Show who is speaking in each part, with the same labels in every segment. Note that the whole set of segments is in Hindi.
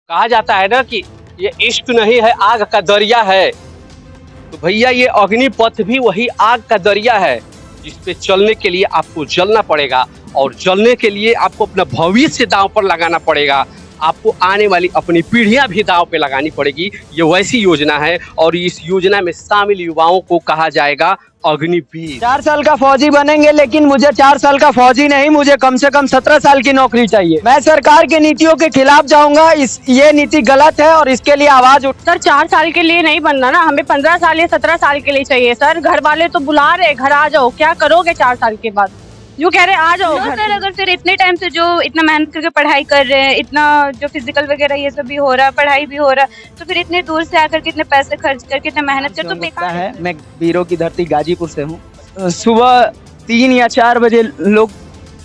Speaker 1: कहा जाता है ना कि ये इश्क नहीं है आग का दरिया है, तो भैया ये अग्निपथ भी वही आग का दरिया है जिसपे चलने के लिए आपको जलना पड़ेगा और जलने के लिए आपको अपना भविष्य दांव पर लगाना पड़ेगा। आपको आने वाली अपनी पीढ़ियां भी दांव पे लगानी पड़ेगी। ये वैसी योजना है और इस योजना में शामिल युवाओं को कहा जाएगा अग्निवीर।
Speaker 2: 4 साल का फौजी बनेंगे, लेकिन मुझे 4 साल का फौजी नहीं, मुझे कम से कम 17 साल की नौकरी चाहिए। मैं सरकार की नीतियों के खिलाफ जाऊंगा। ये नीति गलत है और इसके लिए आवाज उठ।
Speaker 3: सर 4 साल के लिए नहीं बनना ना, हमें 15 साल या 17 साल के लिए चाहिए सर। घर वाले तो बुला रहे, घर आ जाओ, क्या करोगे 4 साल के बाद? जो कह रहे आ जाओ घर।
Speaker 4: सर अगर फिर इतने टाइम से जो इतना मेहनत करके पढ़ाई कर रहे हैं, इतना जो फिजिकल वगैरह ये सब भी हो रहा है, पढ़ाई भी हो रहा है, तो फिर इतने दूर से आकर कितने पैसे खर्च करके इतने मेहनत कर तो बेकार
Speaker 2: है। मैं वीरों की धरती गाजीपुर से हूँ। सुबह 3 या 4 बजे लोग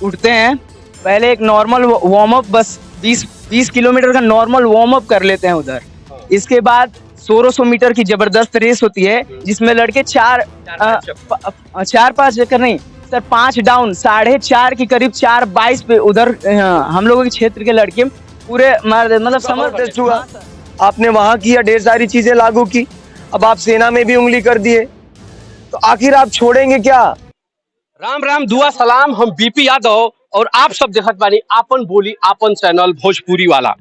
Speaker 2: उठते हैं। पहले एक नॉर्मल वार्म अप, बस 20 किलोमीटर का नॉर्मल वार्म अप कर लेते हैं उधर। इसके बाद 1600 मीटर की जबरदस्त रेस होती है जिसमें लड़के 4-5 चक्कर नहीं सर, 5 डाउन 4.5 के करीब 4:22 पे उधर हम लोगों के क्षेत्र के लड़के पूरे मतलब समझ चुका।
Speaker 5: आपने वहां किया, ढेर सारी चीजें लागू की, अब आप सेना में भी उंगली कर दिए, तो आखिर आप छोड़ेंगे क्या?
Speaker 1: राम राम दुआ सलाम। हम बीपी यादव और आप सब देखत बानी आपन बोली आपन चैनल भोजपुरी वाला।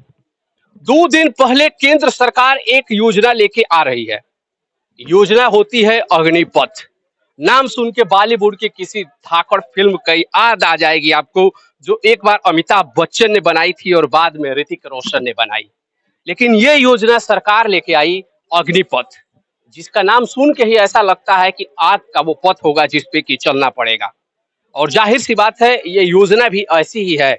Speaker 1: 2 दिन पहले केंद्र सरकार एक योजना लेके आ रही है। योजना होती है अग्निपथ। नाम सुन के बॉलीवुड के किसी धाकड़ फिल्म की याद आ जाएगी आपको, जो एक बार अमिताभ बच्चन ने बनाई थी और बाद में ऋतिक रोशन ने बनाई। लेकिन ये योजना सरकार लेके आई अग्निपथ, जिसका नाम सुन के ही ऐसा लगता है कि आग का वो पथ होगा जिसपे कि चलना पड़ेगा। और जाहिर सी बात है ये योजना भी ऐसी ही है।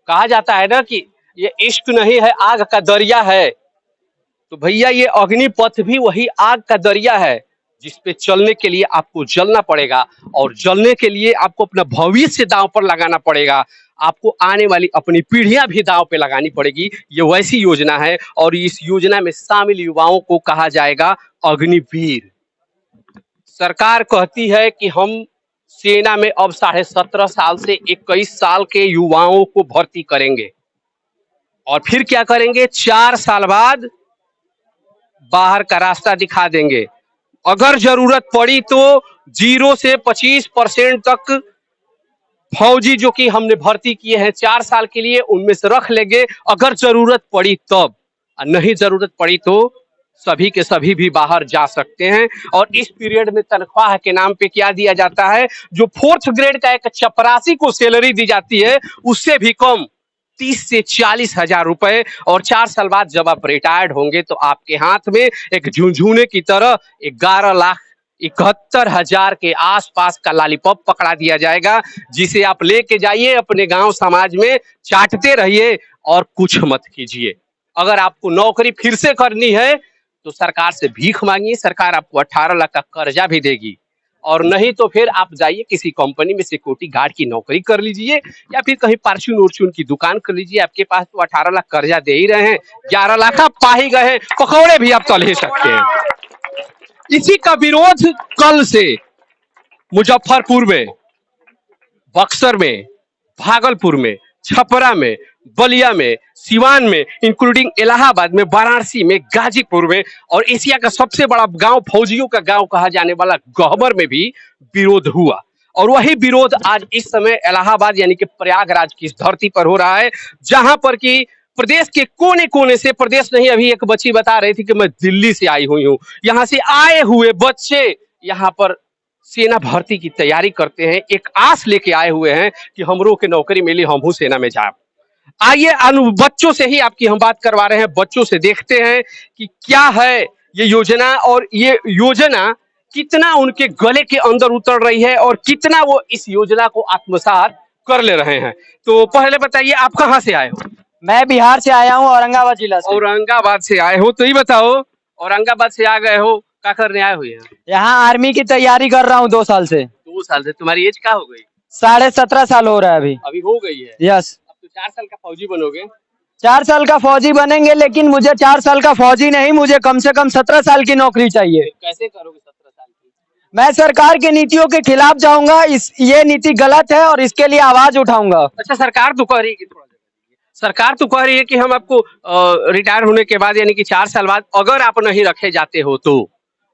Speaker 1: कहा जाता है ना कि ये इश्क नहीं है आग का दरिया है, तो भैया ये अग्निपथ भी वही आग का दरिया है जिसपे चलने के लिए आपको जलना पड़ेगा और जलने के लिए आपको अपना भविष्य दांव पर लगाना पड़ेगा। आपको आने वाली अपनी पीढ़ियां भी दांव पे लगानी पड़ेगी। ये वैसी योजना है और इस योजना में शामिल युवाओं को कहा जाएगा अग्निवीर। सरकार कहती है कि हम सेना में अब 17.5 साल से 21 साल के युवाओं को भर्ती करेंगे और फिर क्या करेंगे, 4 साल बाद बाहर का रास्ता दिखा देंगे। अगर जरूरत पड़ी तो 0 से 25% तक फौजी जो कि हमने भर्ती किए हैं 4 साल के लिए, उनमें से रख लेंगे अगर जरूरत पड़ी तब। नहीं जरूरत पड़ी तो सभी के सभी भी बाहर जा सकते हैं। और इस पीरियड में तनख्वाह के नाम पे क्या दिया जाता है, जो 4th ग्रेड का एक चपरासी को सैलरी दी जाती है उससे भी कम 30 से 40 हजार रुपए। और 4 साल बाद जब आप रिटायर्ड होंगे तो आपके हाथ में एक झुनझुने की तरह 11,71,000 के आसपास का लॉलीपॉप पकड़ा दिया जाएगा, जिसे आप लेके जाइए अपने गांव समाज में चाटते रहिए और कुछ मत कीजिए। अगर आपको नौकरी फिर से करनी है तो सरकार से भीख मांगिए, सरकार आपको 18 लाख का कर्जा भी देगी। और नहीं तो फिर आप जाइए किसी कंपनी में सिक्योरिटी गार्ड की नौकरी कर लीजिए या फिर कहीं परचून उर्चून की दुकान कर लीजिए। आपके पास तो 18 लाख कर्जा दे ही रहे हैं, 11 लाख आप पा ही गए, पकौड़े भी आप तल ही सकते हैं। इसी का विरोध कल से मुजफ्फरपुर में, बक्सर में, भागलपुर में, छपरा में, बलिया में, सिवान में, इंक्लूडिंग इलाहाबाद में, वाराणसी में, गाजीपुर में और एशिया का सबसे बड़ा गांव, फौजियों का गांव कहा जाने वाला गहबर में भी विरोध हुआ। और वही विरोध आज इस समय इलाहाबाद यानी कि प्रयागराज की धरती पर हो रहा है, जहां पर कि प्रदेश के कोने कोने से, प्रदेश नहीं, अभी एक बच्ची बता रही थी कि मैं दिल्ली से आई हुई हूँ, यहाँ से आए हुए बच्चे यहाँ पर सेना भर्ती की तैयारी करते हैं, एक आस लेके आए हुए हैं कि हमरो के नौकरी मिली, हमहू सेना में जाए। आइए बच्चों से ही आपकी हम बात करवा रहे हैं, बच्चों से देखते हैं कि क्या है ये योजना और ये योजना कितना उनके गले के अंदर उतर रही है और कितना वो इस योजना को आत्मसात कर ले रहे हैं। तो पहले बताइए आप कहाँ से आए हो?
Speaker 2: मैं बिहार से आया हूँ, औरंगाबाद जिला से।
Speaker 1: औरंगाबाद से आए हो, तो ये बताओ औरंगाबाद से आ गए हो, क्या करने आए हो?
Speaker 2: यहाँ आर्मी की तैयारी कर रहा हूँ 2 साल से।
Speaker 1: 2 साल से? तुम्हारी एज क्या हो गई?
Speaker 2: 17.5 साल हो रहा है अभी
Speaker 1: हो गई है।
Speaker 2: यस।
Speaker 1: अब तो 4 साल का फौजी बनोगे?
Speaker 2: 4 साल का फौजी बनेंगे, लेकिन मुझे 4 साल का फौजी नहीं, मुझे कम से कम 17 साल की नौकरी चाहिए।
Speaker 1: कैसे करोगे 17 साल की?
Speaker 2: मैं सरकार की नीतियों के खिलाफ जाऊंगा। ये नीति गलत है और इसके लिए आवाज उठाऊंगा।
Speaker 1: अच्छा, सरकार तो कह रही है कि थोड़ा सरकार तो कह रही है कि हम आपको रिटायर होने के बाद यानी कि 4 साल बाद अगर आप नहीं रखे जाते हो तो,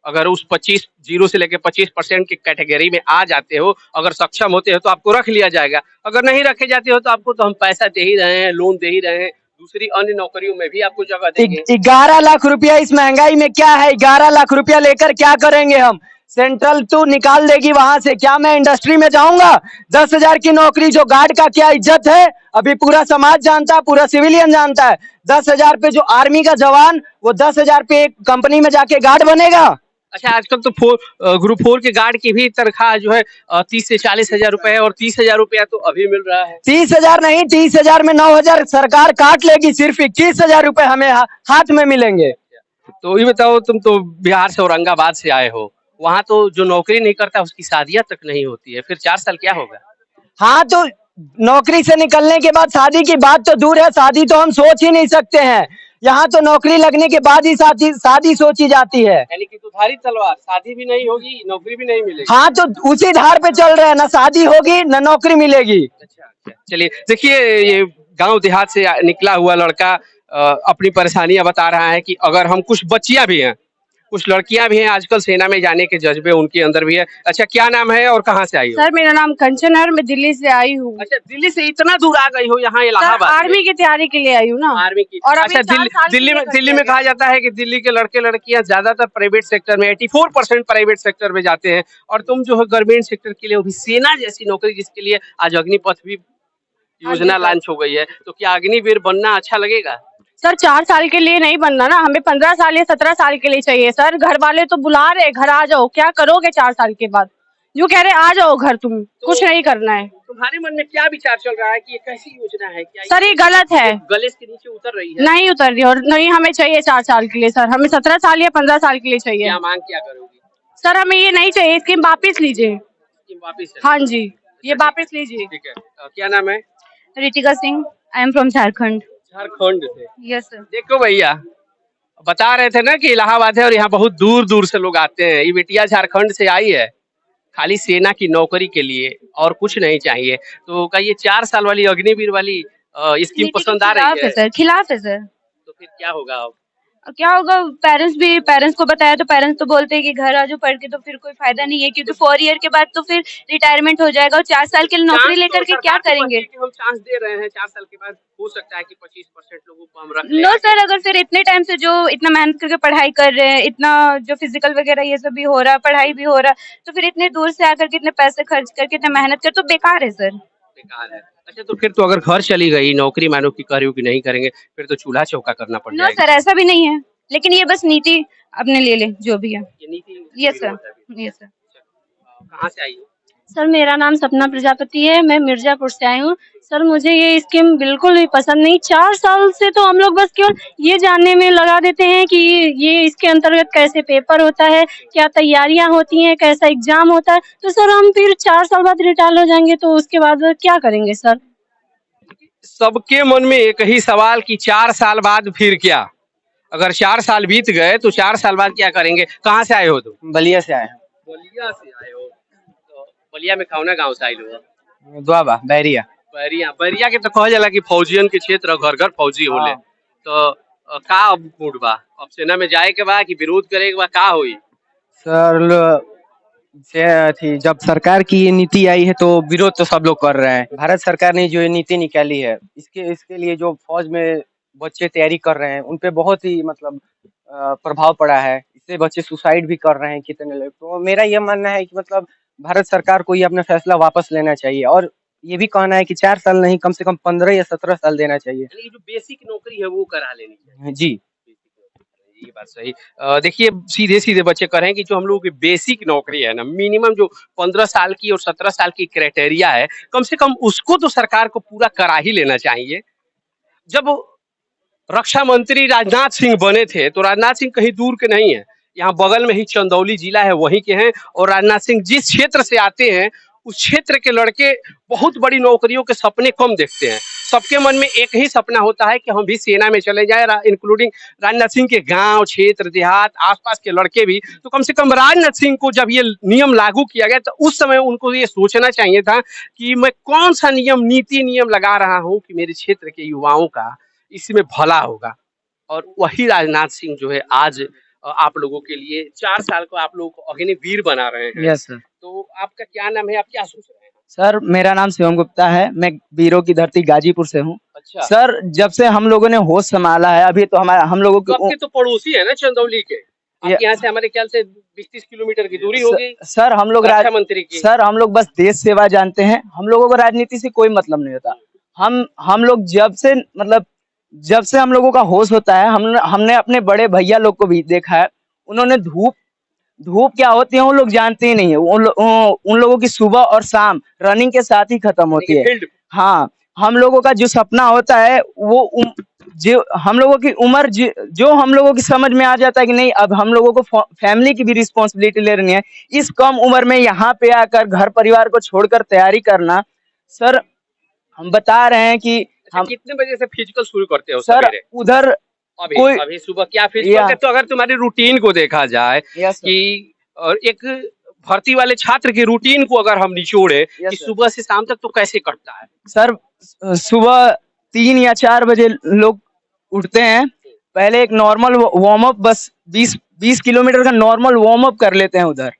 Speaker 1: अगर उस 25 0 से लेकर 25% की कैटेगरी में आ जाते हो, अगर सक्षम होते हो तो आपको रख लिया जाएगा। अगर नहीं रखे जाते हो तो आपको तो हम पैसा दे ही रहे हैं, लोन दे ही रहे हैं, दूसरी अन्य नौकरियों में भी आपको जगह देंगे।
Speaker 2: 11 लाख रुपया इस महंगाई में क्या है? 11 लाख रुपया लेकर क्या करेंगे हम? सेंट्रल तो निकाल देगी वहां से, क्या मैं इंडस्ट्री में जाऊंगा? 10,000 की नौकरी, जो गार्ड का क्या इज्जत है अभी पूरा समाज जानता है, पूरा सिविलियन जानता है। 10,000 पे जो आर्मी का जवान, वो 10,000 पे एक कंपनी में जाके गार्ड बनेगा।
Speaker 1: अच्छा, आजकल तो ग्रुप 4 के गार्ड की भी तनख्वाह जो है 30 से 40 हजार रुपए है, और 30,000 रुपया तो अभी मिल रहा है।
Speaker 2: 30,000 नहीं, 30,000 में 9,000 सरकार काट लेगी, सिर्फ 21,000 रुपए हमें हाथ में मिलेंगे।
Speaker 1: तो ये बताओ, तुम तो बिहार से औरंगाबाद से आए हो, वहाँ तो जो नौकरी नहीं करता उसकी शादियां तक नहीं होती है, फिर 4 साल क्या होगा?
Speaker 2: हाँ, तो नौकरी से निकलने के बाद शादी की बात तो दूर है, शादी तो हम सोच ही नहीं सकते हैं। यहाँ तो नौकरी लगने के बाद ही शादी सोची जाती है।
Speaker 1: यानी कि दुधारी तलवार, शादी भी नहीं होगी, नौकरी भी नहीं मिलेगी।
Speaker 2: हाँ, तो उसी धार पे चल रहे हैं, ना शादी होगी ना नौकरी मिलेगी।
Speaker 1: अच्छा, चलिए देखिए, ये गांव देहात से निकला हुआ लड़का अपनी परेशानियां बता रहा है कि अगर हम, कुछ बच्चियां भी हैं, कुछ लड़कियां भी हैं, आजकल सेना में जाने के जज्बे उनके अंदर भी है। अच्छा, क्या नाम है और कहाँ से आई हो?
Speaker 3: सर मेरा नाम कंचन है और मैं दिल्ली से आई हूँ।
Speaker 1: अच्छा, दिल्ली से इतना दूर आ गई हो यहाँ
Speaker 3: सर
Speaker 1: इलाहाबाद?
Speaker 3: आर्मी की तैयारी के लिए आई हूँ ना।
Speaker 1: आर्मी की।
Speaker 3: और अभी
Speaker 1: अच्छा,
Speaker 3: 4 साल
Speaker 1: दिल्ली में कहा जाता है कि दिल्ली के लड़के लड़कियां ज्यादातर प्राइवेट सेक्टर में, 84% प्राइवेट सेक्टर में जाते हैं, और तुम जो है गवर्नमेंट सेक्टर के लिए, वो भी सेना जैसी नौकरी जिसके लिए आज अग्निपथ भी योजना लॉन्च हो गई है, तो क्या अग्निवीर बनना अच्छा लगेगा?
Speaker 3: सर 4 साल के लिए नहीं बनना ना, हमें 15 साल या 17 साल के लिए चाहिए सर। घर वाले तो बुला रहे, घर आ जाओ, क्या करोगे 4 साल के बाद? यूँ कह रहे आ जाओ घर, तुम कुछ नहीं करना है।
Speaker 1: तुम्हारे मन में क्या विचार चल रहा है कि ये कैसी योजना है? क्या
Speaker 3: सर ये गलत है,
Speaker 1: गले के नीचे उतर रही है?
Speaker 3: नहीं उतर रही, और नहीं हमें चाहिए 4 साल के लिए सर, हमें 17 साल या 15 साल के लिए चाहिए।
Speaker 1: क्या मांग क्या करोगी?
Speaker 3: सर हमें ये नहीं चाहिए, स्कीम वापिस लीजिए।
Speaker 1: स्कीम वापिस?
Speaker 3: हाँ जी, ये वापिस लीजिए।
Speaker 1: ठीक है। क्या नाम है?
Speaker 4: Ritika Singh, I am from Jharkhand.
Speaker 1: Jharkhand से?
Speaker 4: Yes sir.
Speaker 1: देखो भैया, बता रहे थे ना कि इलाहाबाद है और यहाँ बहुत दूर दूर से लोग आते हैं। ये बेटिया झारखंड से आई है खाली सेना की नौकरी के लिए, और कुछ नहीं चाहिए। तो क्या ये 4 साल वाली अग्निवीर वाली स्कीम पसंद आ रही है?
Speaker 4: सर खिलाफ है सर।
Speaker 1: तो फिर क्या होगा अब?
Speaker 4: क्या होगा, पेरेंट्स को बताया तो पेरेंट्स तो बोलते हैं कि घर आ जाओ पढ़ के, तो फिर कोई फायदा नहीं है, क्योंकि 4 ईयर के बाद तो फिर रिटायरमेंट हो जाएगा, और 4 साल के लिए नौकरी लेकर के क्या करेंगे?
Speaker 1: हम चांस दे रहे हैं, 4 साल के बाद हो सकता है कि 25% लोगों को हम रख लें।
Speaker 4: नो सर, अगर फिर इतने टाइम से जो इतना मेहनत करके पढ़ाई कर रहे हैं, इतना जो फिजिकल वगैरह ये सब भी हो रहा है, पढ़ाई भी हो रहा है, तो फिर इतने दूर से आकर के इतने पैसे खर्च करके इतना मेहनत कर, तो बेकार है सर।
Speaker 1: बेकार है। अच्छा, तो फिर तो अगर घर चली गई, नौकरी मानो की कर रही हो कि नहीं करेंगे, फिर तो चूल्हा चौका करना पड़
Speaker 4: नो
Speaker 1: जाएगा।
Speaker 4: सर, ऐसा भी नहीं है, लेकिन ये बस नीति अपने ले ले जो भी है।
Speaker 1: ये नीति?
Speaker 4: Yes sir, yes sir.
Speaker 1: कहाँ से आई हो?
Speaker 3: सर मेरा नाम सपना प्रजापति है, मैं मिर्जापुर से आई हूँ। सर मुझे ये स्कीम बिल्कुल भी पसंद नहीं। 4 साल से तो हम लोग बस केवल ये जानने में लगा देते हैं कि ये इसके अंतर्गत कैसे पेपर होता है, क्या तैयारियां होती हैं, कैसा एग्जाम होता है। तो सर हम फिर 4 साल बाद रिटायर हो जाएंगे, तो उसके बाद क्या करेंगे सर?
Speaker 1: सबके मन में एक ही सवाल कि 4 साल बाद फिर क्या? अगर 4 साल बीत गए तो 4 साल बाद क्या करेंगे? कहाँ से आए हो तुम?
Speaker 2: बलिया से आए हैं।
Speaker 1: बलिया से आए हो? तो बलिया में कौना गांव से आए हो?
Speaker 2: दुआबा बैरिया।
Speaker 1: बैरिया के तो कहा जाला कि फौजियन के क्षेत्र, घर घर फौजी होले। तो का अब मूड बा? अब सेना में जाए के बा कि विरोध करे के बा, का होई?
Speaker 2: सर जब सरकार की ये नीति आई है तो विरोध तो सब लोग कर रहे हैं। भारत सरकार ने जो ये नीति निकाली है, इसके लिए जो फौज में बच्चे तैयारी कर रहे हैं, उनपे बहुत ही मतलब प्रभाव पड़ा है। इससे बच्चे सुसाइड भी कर रहे हैं कितने लोग। तो मेरा ये मानना है कि मतलब भारत सरकार को ये अपना फैसला वापस लेना चाहिए, और ये भी कहना है कि 4 साल नहीं, कम से कम 15 या 17 साल देना चाहिए।
Speaker 1: यानी जो बेसिक नौकरी है वो करा लेनी चाहिए।
Speaker 2: जी,
Speaker 1: ये बात सही। देखिए, सीधे सीधे बच्चे कह रहे हैं कि जो हम लोगों की बेसिक नौकरी है ना, मिनिमम जो 15 साल की और 17 साल की क्राइटेरिया है, कम से कम उसको तो सरकार को पूरा करा ही लेना चाहिए। जब रक्षा मंत्री राजनाथ सिंह बने थे तो राजनाथ सिंह कहीं दूर के नहीं है, यहाँ बगल में ही चंदौली जिला है, वहीं के हैं। और राजनाथ सिंह जिस क्षेत्र से आते हैं, उस क्षेत्र के लड़के बहुत बड़ी नौकरियों के सपने कम देखते हैं। सबके मन में एक ही सपना होता है कि हम भी सेना में चले जाए, इंक्लूडिंग राजनाथ सिंह के गांव क्षेत्र देहात आसपास के लड़के भी। तो कम से कम राजनाथ सिंह को जब ये नियम लागू किया गया तो उस समय उनको ये सोचना चाहिए था कि मैं कौन सा नियम लगा रहा हूं कि मेरे क्षेत्र के युवाओं का इसमें भला होगा। और वही राजनाथ सिंह जो है आज आप लोगों के लिए 4 साल को आप लोगों को अग्निवीर बना रहे हैं।
Speaker 2: Yes sir.
Speaker 1: तो आपका क्या नाम है, आप क्या सोच रहे हैं?
Speaker 2: सर मेरा नाम शिवम गुप्ता है, मैं वीरों की धरती गाजीपुर से हूँ।
Speaker 1: अच्छा,
Speaker 2: सर जब से हम लोगों ने होश संभाला है, अभी तो हमारा हम लोगों
Speaker 1: तो आपके तो पड़ोसी है ना चंदौली के, आपके यहाँ से हमारे ख्याल से 20-30 किलोमीटर की दूरी होगी।
Speaker 2: सर हम लोग
Speaker 1: रक्षा मंत्री की।
Speaker 2: सर हम लोग बस देश सेवा जानते हैं, हम लोगों को राजनीति से कोई मतलब नहीं होता। हम लोग जब से हम लोगों का होश होता है, हमने अपने बड़े भैया लोग को भी देखा है, उन्होंने धूप क्या होती है वो लोग जानते ही नहीं है। उन लोगों की सुबह और शाम रनिंग के साथ ही खत्म होती है। हाँ, हम लोगों का जो सपना होता है वो जो हम लोगों की उम्र जो हम लोगों की समझ में आ जाता है कि नहीं अब हम लोगों को फैमिली की भी रिस्पॉन्सिबिलिटी लेनी है, इस कम उम्र में यहाँ पे आकर घर परिवार को छोड़कर तैयारी करना। सर हम बता रहे हैं कि हम
Speaker 1: कितने बजे से फिजिकल शुरू करते हो
Speaker 2: सर
Speaker 1: सवेरे?
Speaker 2: उधर
Speaker 1: अभी सुबह क्या फिजिकल के, तो अगर तुम्हारी रूटीन को देखा जाए कि और एक भर्ती वाले छात्र के रूटीन को अगर हम निचोड़े कि सुबह से शाम तक, तो कैसे कटता है?
Speaker 2: सर सुबह 3 या 4 बजे लोग उठते हैं, पहले एक नॉर्मल वार्म अप, बस 20 किलोमीटर का नॉर्मल वार्म अप कर लेते हैं उधर।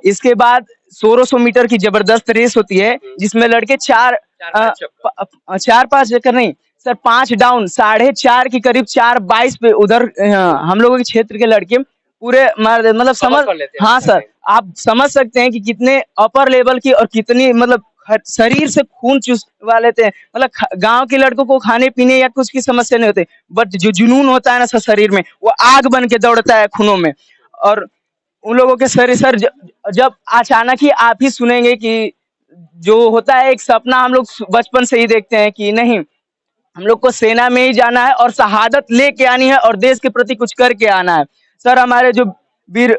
Speaker 2: इसके बाद 1600 मीटर की जबरदस्त रेस होती है जिसमें लड़के 4-5 चक्कर नहीं सर 5 डाउन 4:30 के करीब 4:22 पे उधर हम लोगों के क्षेत्र के लड़के पूरे मतलब समझ। हाँ सर, आप समझ सकते हैं कि कितने अपर लेवल की और कितनी मतलब शरीर से खून चूसवा लेते हैं। मतलब गांव के लड़कों को खाने पीने या कुछ की समस्या नहीं होती, बट जो जुनून होता है ना सर शरीर में, वो आग बन के दौड़ता है खूनों में। और उन लोगों के सर जब अचानक ही आप ही सुनेंगे कि जो होता है एक सपना, हम लोग बचपन से ही देखते हैं कि नहीं हम लोग को सेना में ही जाना है और शहादत लेके आनी है और देश के प्रति कुछ करके आना है। सर हमारे जो वीर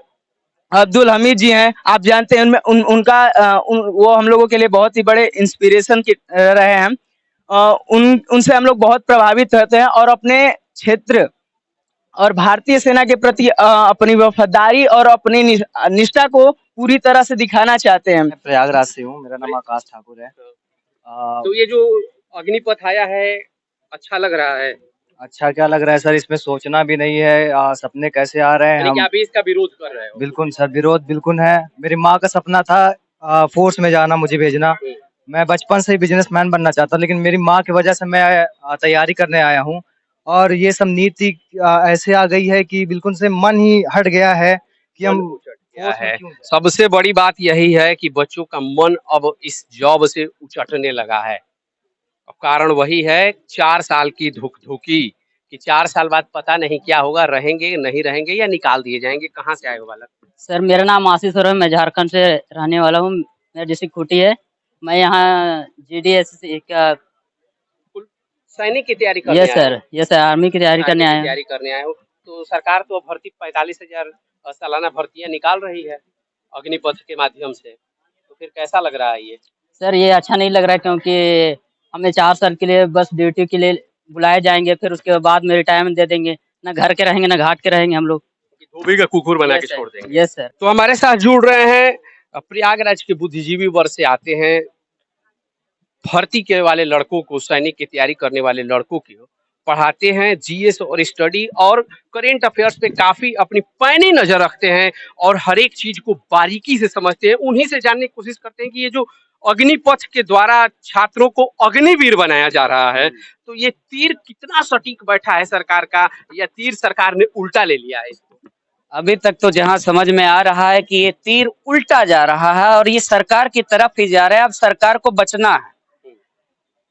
Speaker 2: अब्दुल हमीद जी हैं, आप जानते हैं वो हम लोगों के लिए बहुत ही बड़े इंस्पिरेशन रहे हैं। उनसे हम लोग बहुत प्रभावित रहते हैं और अपने क्षेत्र और भारतीय सेना के प्रति अपनी वफादारी और अपनी निष्ठा को पूरी तरह से दिखाना चाहते हैं।
Speaker 5: मैं प्रयागराज से हूँ, मेरा नाम आकाश ठाकुर है।
Speaker 1: तो ये जो अग्निपथ आया है अच्छा लग रहा है?
Speaker 5: अच्छा क्या लग रहा है सर, इसमें सोचना भी नहीं है, सपने कैसे आ रहे हैं। हम
Speaker 1: अभी इसका विरोध कर रहे हो?
Speaker 5: बिल्कुल सर, विरोध बिल्कुल है। मेरी माँ का सपना था फोर्स में जाना, मुझे भेजना। मैं बचपन से ही बिजनेसमैन बनना चाहता, लेकिन मेरी माँ की वजह से मैं तैयारी करने आया हूँ। और ये सब नीति ऐसे आ गई है कि बिल्कुल से मन ही हट गया है कि हम
Speaker 1: है। सबसे बड़ी बात यही है कि बच्चों का मन अब इस जॉब से उचटने लगा है। कारण वही है 4 साल की धुकी कि 4 साल बाद पता नहीं क्या होगा, रहेंगे नहीं रहेंगे या निकाल दिए जाएंगे। कहाँ से आए हो बालक?
Speaker 6: सर मेरा नाम आशीष है, मैं झारखंड से रहने वाला हूँ, मेरा डिस्ट्रिक्ट खूंटी है। मैं यहाँ GDS का
Speaker 1: सैनिक की तैयारी करने
Speaker 6: यस सर आर्मी की तैयारी करने
Speaker 1: आए हो। तो सरकार तो भर्ती 45,000 सालाना भर्तियां निकाल रही है अग्निपथ के माध्यम से, तो फिर कैसा लग रहा है ये?
Speaker 6: सर ये अच्छा नहीं लग रहा है, क्योंकि हमें 4 साल के लिए बस ड्यूटी के लिए बुलाए जाएंगे, फिर उसके बाद में रिटायरमेंट दे देंगे, ना घर के रहेंगे ना घाट के रहेंगे, हम लोग
Speaker 1: धोबी का कुकुर बना के छोड़ देंगे।
Speaker 6: Yes sir.
Speaker 1: तो हमारे साथ जुड़ रहे हैं प्रयागराज के बुद्धिजीवी वर्ग से आते हैं, भर्ती के वाले लड़कों को, सैनिक की तैयारी करने वाले लड़कों को पढ़ाते हैं। GS और स्टडी और करेंट अफेयर्स पे काफी अपनी पैनी नजर रखते हैं और हर एक चीज को बारीकी से समझते हैं। उन्हीं से जानने की कोशिश करते हैं कि ये जो अग्निपथ के द्वारा छात्रों को अग्निवीर बनाया जा रहा है, तो ये तीर कितना सटीक बैठा है सरकार का, या तीर सरकार ने उल्टा ले लिया है इसको?
Speaker 6: अभी तक तो जहां समझ में आ रहा है कि ये तीर उल्टा जा रहा है और ये सरकार की तरफ ही जा रहा है। अब सरकार को बचना है।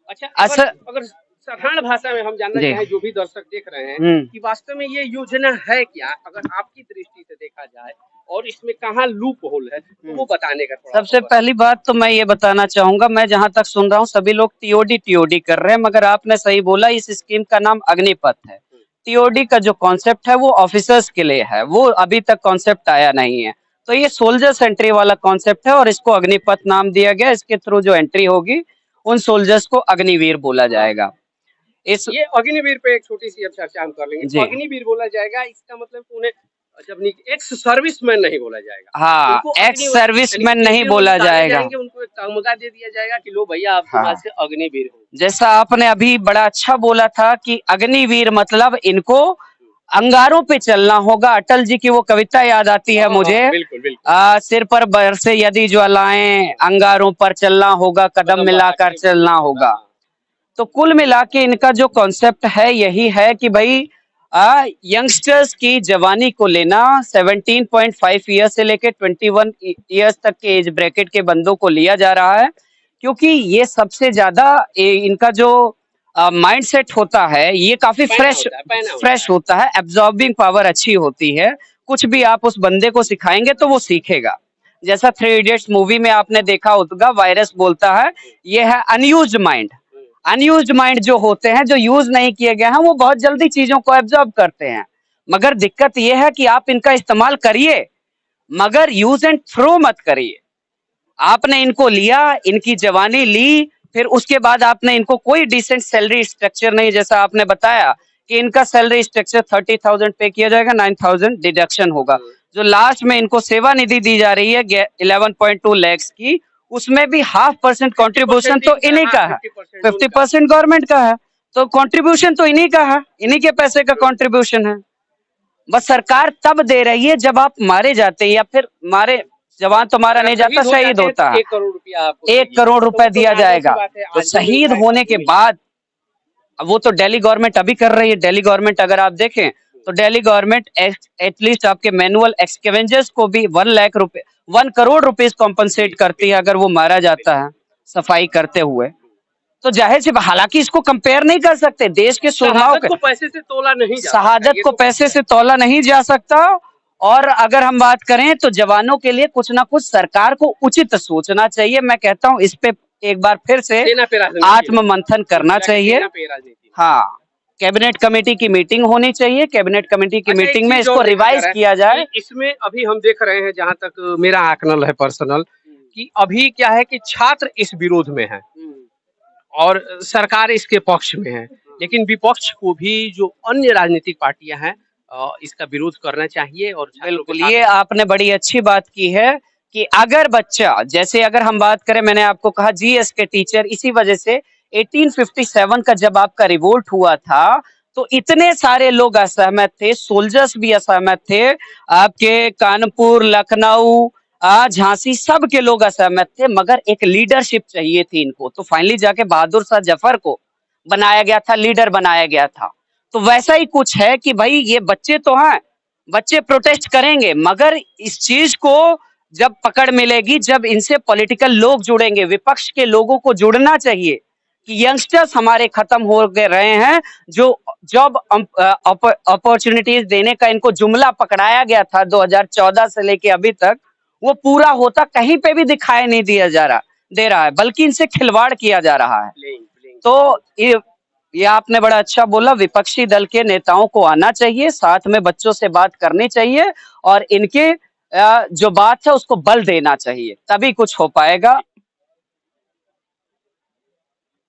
Speaker 1: अच्छा, अगर साधारण भाषा में हम जानना चाहें, जो भी दर्शक देख रहे हैं, कि वास्तव में ये योजना है क्या, अगर आपकी दृष्टि से देखा जाए, और इसमें कहाँ लूप होल है, तो वो बताने का थोड़ा।
Speaker 6: सबसे पहली बात तो मैं ये बताना चाहूंगा, मैं जहां तक सुन रहा हूँ सभी लोग TOD कर रहे हैं, मगर आपने सही बोला, इस स्कीम का नाम अग्निपथ है। TOD का जो कॉन्सेप्ट है वो ऑफिसर्स के लिए है, वो अभी तक कॉन्सेप्ट आया नहीं है। तो ये सोल्जर्स एंट्री वाला कॉन्सेप्ट है और इसको अग्निपथ नाम दिया गया। इसके थ्रू जो एंट्री होगी उन सोल्जर्स को अग्निवीर बोला जाएगा। इस
Speaker 1: ये अग्निवीर पे एक छोटी सी अब चर्चा हम कर लेंगे।
Speaker 6: जी।
Speaker 1: अग्निवीर बोला जाएगा, इसका मतलब उन्हें जब एक्स सर्विसमैन नहीं बोला जाएगा,
Speaker 6: हाँ,
Speaker 1: उनको
Speaker 6: एक्स
Speaker 1: यानी
Speaker 6: सर्विसमैन
Speaker 1: कि
Speaker 6: नहीं
Speaker 1: फिर
Speaker 6: बोला
Speaker 1: उतारे
Speaker 6: जाएगा।
Speaker 1: जाएंगे, उनको एक तमगा दे दिया जाएगा कि लो भैया आप
Speaker 6: हाँ।
Speaker 1: आज से अग्निवीर हो।
Speaker 6: जैसा आपने अभी बड़ा अच्छा बोला था कि अग्निवीर मतलब इनको अंगारों पे चलना होगा। अटल जी की वो कविता याद आती है
Speaker 1: हाँ,
Speaker 6: मुझे,
Speaker 1: हाँ, बिल्कुल बिल्कुल।
Speaker 6: सिर पर बरसे यदि ज्वालाएं, अंगारों पर चलना होगा, कदम मिलाकर चलना होगा। तो कुल मिला के इनका जो कॉन्सेप्ट है यही है कि भाई यंगस्टर्स की जवानी को लेना, 17.5 ईयर से लेके 21 ईयर्स तक के एज ब्रैकेट के बंदों को लिया जा रहा है, क्योंकि ये सबसे ज्यादा इनका जो माइंड सेट होता है ये काफी फ्रेश होता है, एब्जॉर्बिंग पावर अच्छी होती है। कुछ भी आप उस बंदे को सिखाएंगे तो वो सीखेगा। जैसा 3 इडियट्स मूवी में आपने देखा होगा, वायरस बोलता है ये है अनयूज्ड माइंड। अनयूज्ड माइंड जो होते हैं, जो यूज नहीं किए गए हैं, वो बहुत जल्दी चीजों को एब्जॉर्ब करते हैं। मगर दिक्कत ये है कि आप इनका इस्तेमाल करिए, मगर यूज एंड थ्रो मत करिए। आपने इनको लिया, इनकी जवानी ली, फिर उसके बाद आपने इनको कोई डिसेंट सैलरी स्ट्रक्चर नहीं, जैसा आपने बताया कि इनका सैलरी स्ट्रक्चर 30,000 पे किया जाएगा, 9,000 डिडक्शन होगा। जो लास्ट में इनको सेवा निधि दी जा रही है 11.2 लाख की, उसमें भी 0.5% कॉन्ट्रीब्यूशन तो इन्हीं का है, 50% गवर्नमेंट का है। तो कॉन्ट्रीब्यूशन तो इन्हीं का है, इन्हीं के पैसे का कॉन्ट्रीब्यूशन है। बस सरकार तब दे रही है जब आप मारे जाते हैं, या फिर मारे जवान तो मारा नहीं जाता, शहीद होता है,
Speaker 1: 1 करोड़ रुपया,
Speaker 6: 1 करोड़ रुपए दिया जाएगा। तो शहीद होने के बाद वो तो दिल्ली गवर्नमेंट अभी कर रही है। दिल्ली गवर्नमेंट अगर आप देखें तो दिल्ली गवर्नमेंट एटलीस्ट आपके मैनुअल एक्सकेवेंजर्स को भी 1 करोड़ रुपीस कॉम्पनसेट करती है अगर वो मारा जाता है सफाई करते हुए। तो जाहिर सी, हालांकि इसको कंपेयर नहीं कर सकते देश के सुरमाओं
Speaker 1: शहादत को पैसे से तोला नहीं जा
Speaker 6: शहादत
Speaker 1: सकता,
Speaker 6: को पैसे से तौला नहीं जा सकता। और अगर हम बात करें तो जवानों के लिए कुछ ना कुछ सरकार को उचित सोचना चाहिए। मैं कहता हूं इस पे एक बार फिर से
Speaker 1: सेना पे राजनीति
Speaker 6: आत्म मंथन करना चाहिए।
Speaker 1: सेना पे राजनीति।
Speaker 6: हाँ, कैबिनेट कमेटी की मीटिंग होनी चाहिए, कैबिनेट कमेटी की
Speaker 1: अच्छा, एक
Speaker 6: मीटिंग में
Speaker 1: चीज
Speaker 6: इसको
Speaker 1: और देखा जा
Speaker 6: रिवाइज
Speaker 1: रहा है
Speaker 6: किया जाए।
Speaker 1: कि इसमें अभी हम देख रहे हैं, जहां तक मेरा आकलन है पर्सनल, कि अभी क्या है कि छात्र इस विरोध में है और सरकार इसके पक्ष में है, लेकिन विपक्ष को भी जो अन्य राजनीतिक पार्टियां हैं इसका विरोध करना चाहिए। और
Speaker 6: बिल्कुल, ये आपने बड़ी अच्छी बात की है कि अगर बच्चा, जैसे अगर हम बात करें, मैंने आपको कहा जीएस के टीचर, इसी वजह से 1857 का जब आपका रिवोल्ट हुआ था तो इतने सारे लोग असहमत थे, सोल्जर्स भी असहमत थे, आपके कानपुर, लखनऊ, झांसी, सब के लोग असहमत थे, मगर एक लीडरशिप चाहिए थी इनको। तो फाइनली जाके बहादुर शाह जफर को बनाया गया था, लीडर बनाया गया था। तो वैसा ही कुछ है कि भाई ये बच्चे तो हैं, बच्चे प्रोटेस्ट करेंगे, मगर इस चीज को जब पकड़ मिलेगी, जब इनसे पॉलिटिकल लोग जुड़ेंगे, विपक्ष के लोगों को जुड़ना चाहिए कि यंगस्टर्स हमारे खत्म हो गए रहे हैं, जो जॉब अपॉर्चुनिटीज देने का इनको जुमला पकड़ाया गया था 2014 से लेके अभी तक, वो पूरा होता कहीं पे भी दिखाई नहीं दे रहा है, बल्कि इनसे खिलवाड़ किया जा रहा है। तो ये आपने बड़ा अच्छा बोला, विपक्षी दल के नेताओं को आना चाहिए, साथ में बच्चों से बात करनी चाहिए और इनके जो बात है उसको बल देना चाहिए, तभी कुछ हो पाएगा।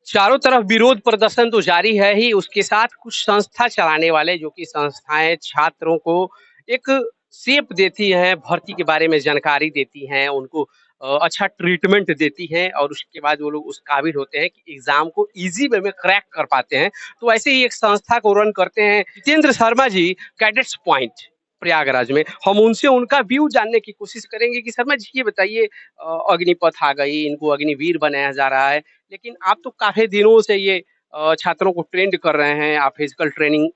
Speaker 1: चारों तरफ विरोध प्रदर्शन तो जारी है ही, उसके साथ कुछ संस्था चलाने वाले, जो कि संस्थाएं छात्रों को एक शेप देती हैं, भर्ती के बारे में जानकारी देती हैं, उनको अच्छा ट्रीटमेंट देती हैं, और उसके बाद वो लोग उस काबिल होते हैं कि एग्जाम को इजी वे में क्रैक कर पाते हैं। तो ऐसे ही एक संस्था को रन करते हैं जितेंद्र शर्मा जी, कैडेट्स पॉइंट प्रयागराज में। हम उनसे उनका व्यू जानने की कोशिश करेंगे कि शर्मा जी ये बताइए, अग्निपथ आ गई, इनको अग्निवीर बनाया जा रहा है, लेकिन आप तो काफी दिनों से ये छात्रों को ट्रेंड कर रहे हैं, आप फिजिकल ट्रेनिंग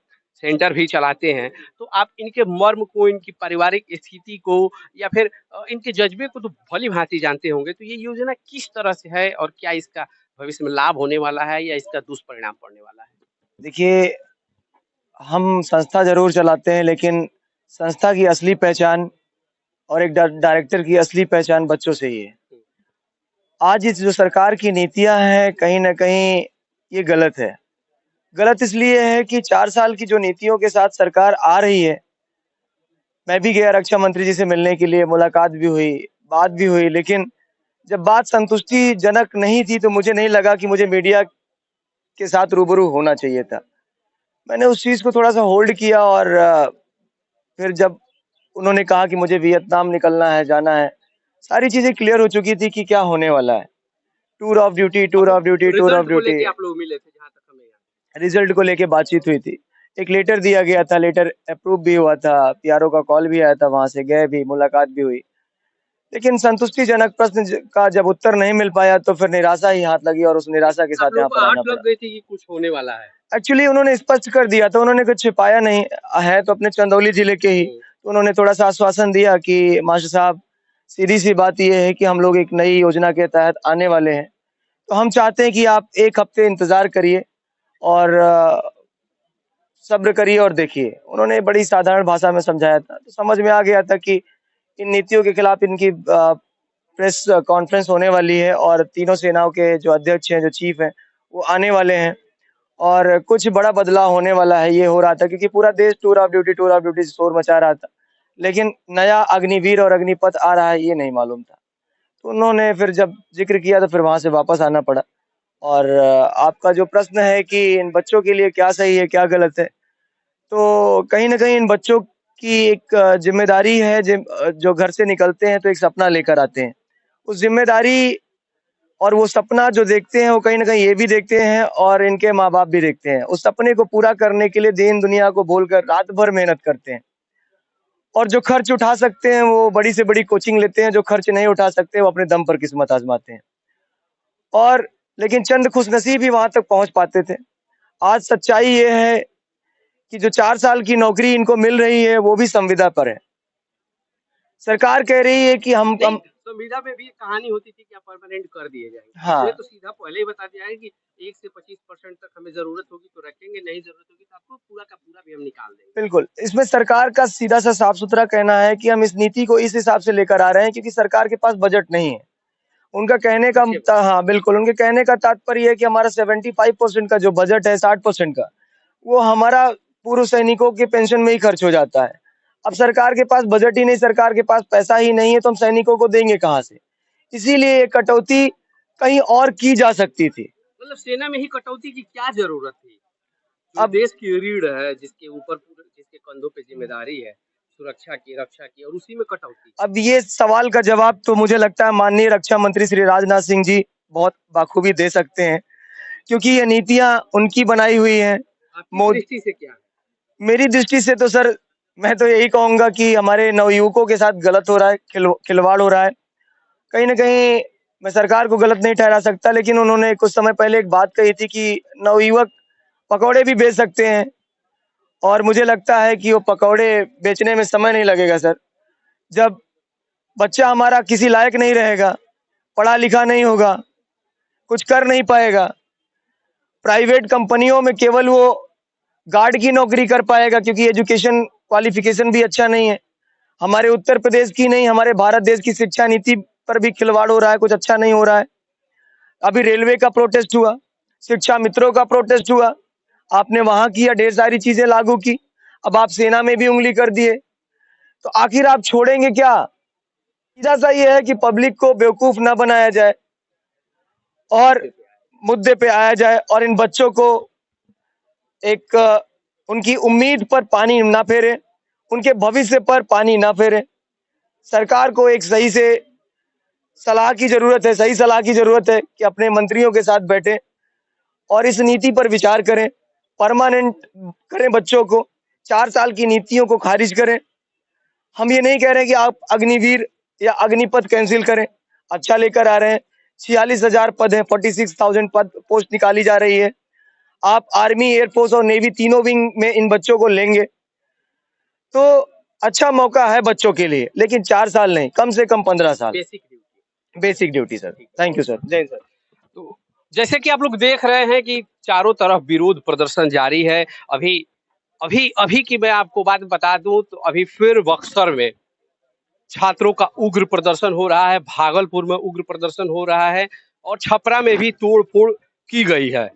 Speaker 1: सेंटर भी चलाते हैं, तो आप इनके मर्म को, इनकी पारिवारिक स्थिति को, या फिर इनके जज्बे को तो भली भांति जानते होंगे। तो ये योजना किस तरह से है और क्या इसका भविष्य में लाभ होने वाला है या इसका दुष्परिणाम पड़ने वाला है?
Speaker 5: देखिए, हम संस्था जरूर चलाते हैं, लेकिन संस्था की असली पहचान और एक डायरेक्टर की असली पहचान बच्चों से ही है। आज इस जो सरकार की नीतियां हैं, कहीं ना कहीं ये गलत है। गलत इसलिए है कि 4 साल की जो नीतियों के साथ सरकार आ रही है, मैं भी गया रक्षा मंत्री जी से मिलने के लिए, मुलाकात भी हुई, बात भी हुई, लेकिन जब बात संतुष्टिजनक नहीं थी तो मुझे नहीं लगा कि मुझे मीडिया
Speaker 7: के साथ रूबरू होना चाहिए था। मैंने उस चीज़ को थोड़ा सा होल्ड किया और फिर जब उन्होंने कहा कि मुझे वियतनाम निकलना है, जाना है, सारी चीज़ें क्लियर हो चुकी थी कि क्या होने वाला है। Tour of duty, tour of duty, tour of
Speaker 1: result को
Speaker 7: ड्यूटी।
Speaker 1: लेके आप लोग मिले थे जहां तक हमें याद
Speaker 7: रिजल्ट को लेके बातचीत हुई थी। एक लेटर दिया गया था, लेटर अप्रूव भी हुआ था, पीआरओ का कॉल भी आया था, वहाँ से गए भी, मुलाकात भी हुई। लेकिन संतुष्टिजनक प्रश्न का जब उत्तर नहीं मिल पाया तो फिर निराशा ही हाथ लगी और उस निराशा के
Speaker 1: है। आप
Speaker 7: साथ यहाँ
Speaker 1: लोगों को
Speaker 7: पर
Speaker 1: आठ
Speaker 7: आना
Speaker 1: लग
Speaker 7: पड़ा।
Speaker 1: गई थी कि कुछ होने वाला है।
Speaker 7: एक्चुअली उन्होंने स्पष्ट कर दिया था, उन्होंने कुछ छिपाया नहीं है, तो अपने चंदौली जिले के ही, तो उन्होंने थोड़ा सा आश्वासन दिया कि मास्टर साहब, सीधी सी बात ये है कि हम लोग एक नई योजना के तहत आने वाले हैं, तो हम चाहते हैं कि आप 1 हफ्ते इंतजार करिए और सब्र करिए और देखिए। उन्होंने बड़ी साधारण भाषा में समझाया था, तो समझ में आ गया था कि इन नीतियों के खिलाफ इनकी प्रेस कॉन्फ्रेंस होने वाली है और तीनों सेनाओं के जो अध्यक्ष हैं, जो चीफ हैं, वो आने वाले हैं और कुछ बड़ा बदलाव होने वाला है, ये हो रहा था क्योंकि पूरा देश टूर ऑफ ड्यूटी से शोर मचा रहा था। लेकिन नया अग्निवीर और अग्निपथ आ रहा है, ये नहीं मालूम था। तो उन्होंने फिर जब ज़िक्र किया तो फिर वहाँ से वापस आना पड़ा। और आपका जो प्रश्न है कि इन बच्चों के लिए क्या सही है, क्या गलत है, तो कहीं न कहीं इन बच्चों की एक ज़िम्मेदारी है जो घर से निकलते हैं तो एक सपना लेकर आते हैं। उस ज़िम्मेदारी और वो सपना जो देखते हैं वो कहीं न कहीं ये भी देखते हैं और इनके माँ-बाप भी देखते हैं। उस सपने को पूरा करने के लिए दीन दुनिया को भूलकर रात भर मेहनत करते हैं। और जो खर्च उठा सकते हैं वो बड़ी से बड़ी कोचिंग लेते हैं, जो खर्च नहीं उठा सकते वो अपने दम पर किस्मत आज़माते हैं। और लेकिन चंद खुशनसीब ही वहाँ तक पहुँच पाते थे। आज सच्चाई ये है कि जो 4 साल की नौकरी इनको मिल रही है वो भी संविदा पर है। सरकार कह रही है कि हम
Speaker 1: संविदा में भी एक कहानी होती थी कि आप परमानेंट कर दिए जाएंगे।
Speaker 7: हाँ।
Speaker 1: ये तो सीधा पहले ही बता दिया है कि 1 से 25% तक हमें जरूरत होगी तो रखेंगे, नहीं जरूरत होगी तो आपको पूरा का पूरा भी हम निकाल देंगे।
Speaker 7: बिल्कुल, इसमें सरकार का सीधा सा साफ-सुथरा कहना है कि हम इस नीति को इस हिसाब से लेकर आ रहे हैं क्योंकि सरकार के पास बजट नहीं है। उनका कहने का हाँ, बिल्कुल, उनके कहने का तात्पर्य है कि हमारा 75% का जो बजट है 60% का, वो हमारा पूर्व सैनिकों के पेंशन में ही खर्च हो जाता है। अब सरकार के पास बजट ही नहीं, सरकार के पास पैसा ही नहीं है तो हम सैनिकों को देंगे कहाँ से? इसीलिए ये कटौती कहीं और की जा सकती थी।
Speaker 1: मतलब सेना में ही कटौती की क्या जरूरत थी? जो
Speaker 7: अब
Speaker 1: देश की रीढ़ है, जिसके ऊपर जिसके कंधों पे जिम्मेदारी है सुरक्षा की, रक्षा की, और उसी में कटौती।
Speaker 7: अब ये सवाल का जवाब तो मुझे लगता है माननीय रक्षा मंत्री श्री राजनाथ सिंह जी बहुत बाखूबी दे सकते हैं क्योंकि ये नीतियां उनकी बनाई हुई हैं।
Speaker 1: आपकी दृष्टि से क्या है?
Speaker 7: मेरी दृष्टि से तो सर मैं तो यही कहूंगा कि हमारे नवयुवकों के साथ गलत हो रहा है, खिलवाड़ हो रहा है। कहीं न कहीं मैं सरकार को गलत नहीं ठहरा सकता, लेकिन उन्होंने कुछ समय पहले एक बात कही थी कि नवयुवक पकौड़े भी बेच सकते हैं और मुझे लगता है कि वो पकौड़े बेचने में समय नहीं लगेगा सर। जब बच्चा हमारा किसी लायक नहीं रहेगा, पढ़ा लिखा नहीं होगा, कुछ कर नहीं पाएगा, प्राइवेट कंपनियों में केवल वो गार्ड की नौकरी कर पाएगा क्योंकि एजुकेशन क्वालिफिकेशन भी अच्छा नहीं है। हमारे उत्तर प्रदेश की नहीं, हमारे भारत देश की शिक्षा नीति पर भी खिलवाड़ हो रहा है, कुछ अच्छा नहीं हो रहा है। अभी रेलवे का प्रोटेस्ट हुआ, शिक्षा मित्रों का प्रोटेस्ट हुआ, आपने वहां किया, ढेर सारी चीजें लागू की, अब आप सेना में भी उंगली कर दिए, तो आखिर आप छोड़ेंगे क्या? सीधा सा ये है कि पब्लिक को बेवकूफ ना बनाया जाए और मुद्दे पे आया जाए और इन बच्चों को एक उनकी उम्मीद पर पानी ना फेरे, उनके भविष्य पर पानी ना फेरे। सरकार को एक सही से सलाह की जरूरत है, सही सलाह की जरूरत है कि अपने मंत्रियों के साथ बैठे और इस नीति पर विचार करें, परमानेंट करें बच्चों को, 4 साल की नीतियों को खारिज करें। हम ये नहीं कह रहे कि आप अग्निवीर या अग्निपथ कैंसिल करें, अच्छा लेकर आ रहे हैं। 46,000 पद हैं, 46,000 पद पोस्ट निकाली जा रही है। आप आर्मी, एयरफोर्स और नेवी तीनों विंग में इन बच्चों को लेंगे तो अच्छा मौका है बच्चों के लिए, लेकिन 4 साल नहीं, कम से कम 15 साल basic duty sir. Thank you sir. जय सर।
Speaker 1: तो जैसे कि आप लोग देख रहे हैं कि चारों तरफ विरोध प्रदर्शन जारी है। अभी अभी अभी की मैं आपको बात बता दूं तो अभी फिर बक्सर में छात्रों का उग्र प्रदर्शन हो रहा है, भागलपुर में उग्र प्रदर्शन हो रहा है और छपरा में भी तोड़-फोड़ की गई है।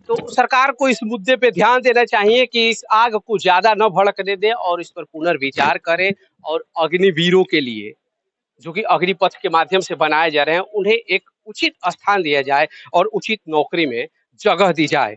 Speaker 1: तो सरकार को इस मुद्दे पे ध्यान देना चाहिए कि इस आग को ज्यादा न भड़कने दे और इस पर पुनर्विचार करें और अग्निवीरों के लिए जो कि अग्निपथ के माध्यम से बनाए जा रहे हैं उन्हें एक उचित स्थान दिया जाए और उचित नौकरी में जगह दी जाए।